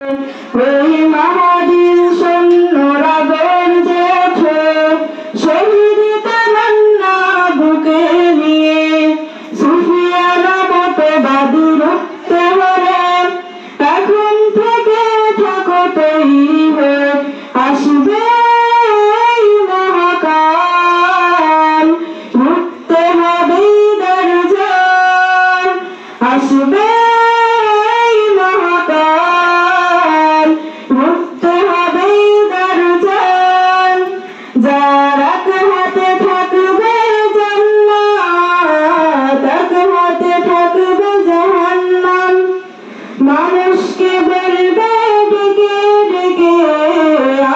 ওই মাহাদির সৈন্যরা গর্জে ওঠে শহীদ তামান্না বুকে নিয়ে সুফিয়ানা মতো বাদী রক্তে ভরে এখন থেকে থাকো তৈরি হয়ে আসবে মহাকাল ঘুরতে হবে দরজাল আসবে মহাকাল ঘুরতে হবে দরজাল যার এক হাতে থাকবে জান্নাত এক হাতে থাকবে জাহান্নাম মানুষকে বলবে ডেকে ডেকে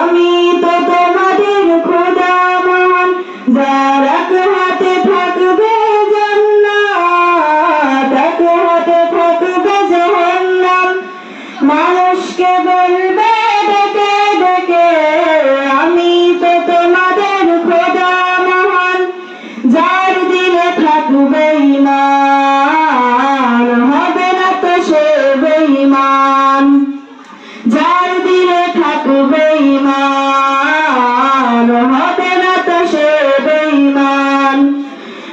আমি তো তোমাদের খোদা মহান যার এক হাতে থাকবে জান্নাত এক হাতে থাকবে জাহান্নাম মানুষকে বলবে ডেকে ডেকে আমি তো তোমাদের খোদা মহান যার দিলে থাকবে ঈমান হবে না তো সে বেঈমান যার দিলে থাকবে ঈমান হবে না তো সে বেঈমান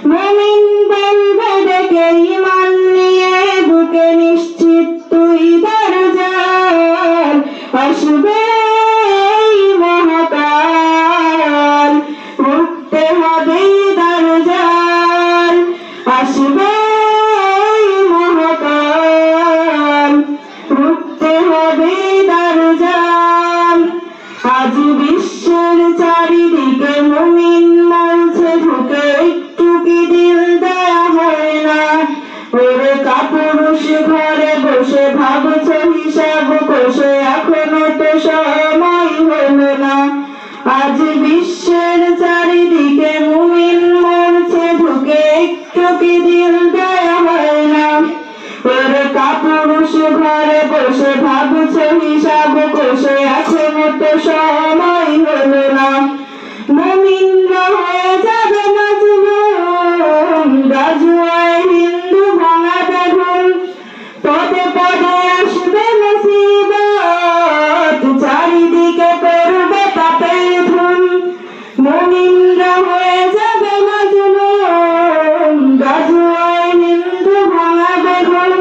মুমিন বলবে ডেকে ঈমান নিয়ে বুকে নিশ্চিত তুই দরজাল আসবে মহাকাল ঘুরতে হবে দরজাল আসবে মহাকাল ঘুরতে হবে দরজাল আজ বিশ্বের চারিদিকে মুমিন মরছে ঢুকে একটু কি দিল দেয়া হয় না ওরে কাপুরুষ ঘরে বসে ভাবছো হিসাব কষে এখনো তো সময় হলো না আজ বিশ্বের চারিদিকে মুমিন মরছে ঢুকে একটু কি দিল দেয়া হয় না ওরে কাপুরুষ ঘরে বসে ভাবছো হিসাব কষে এখনো তো সময় হলো না মুমিনরা হয়ে যাবে মাজলুম গাজওয়ায় হিন্দু ভাঙাতে ঘুম পদে পদে আসবে মুসিবত চারিদিকে করবে পাপের ধুম মুমিনরা হয়ে যাবে মাজলুম গাজওয়ায় হিন্দু ভাঙাতে ঘুম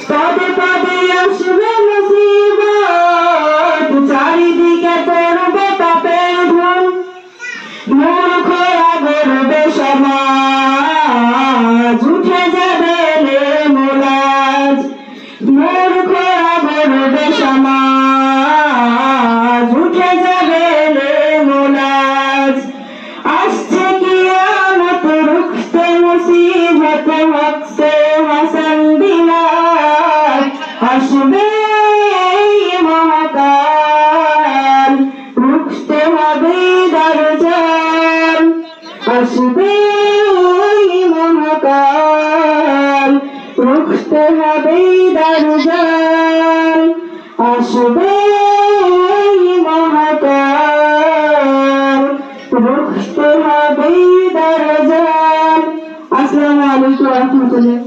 পদে পদে আসবে মুসিবত চারিদিকে করবে পাপের ধুম মূর্খরা গড়বে সমাজ উঠে যাবে মোলাজ মূর্খরা গড়বে সমাজ উঠে যাবে মোলাজ আসছে কিয়ামত রুখতে মুসিবত হক সে হাসান বিলাল আসবে মহাকাল রুখতে হবে দরজাল আসবে মহাকাল রুখতে হবে দরজাল আসবে মহাকাল রুখতে হবে দরজাল। আসসালামু আলাইকুম ওয়া রাহমাতুল্লাহ।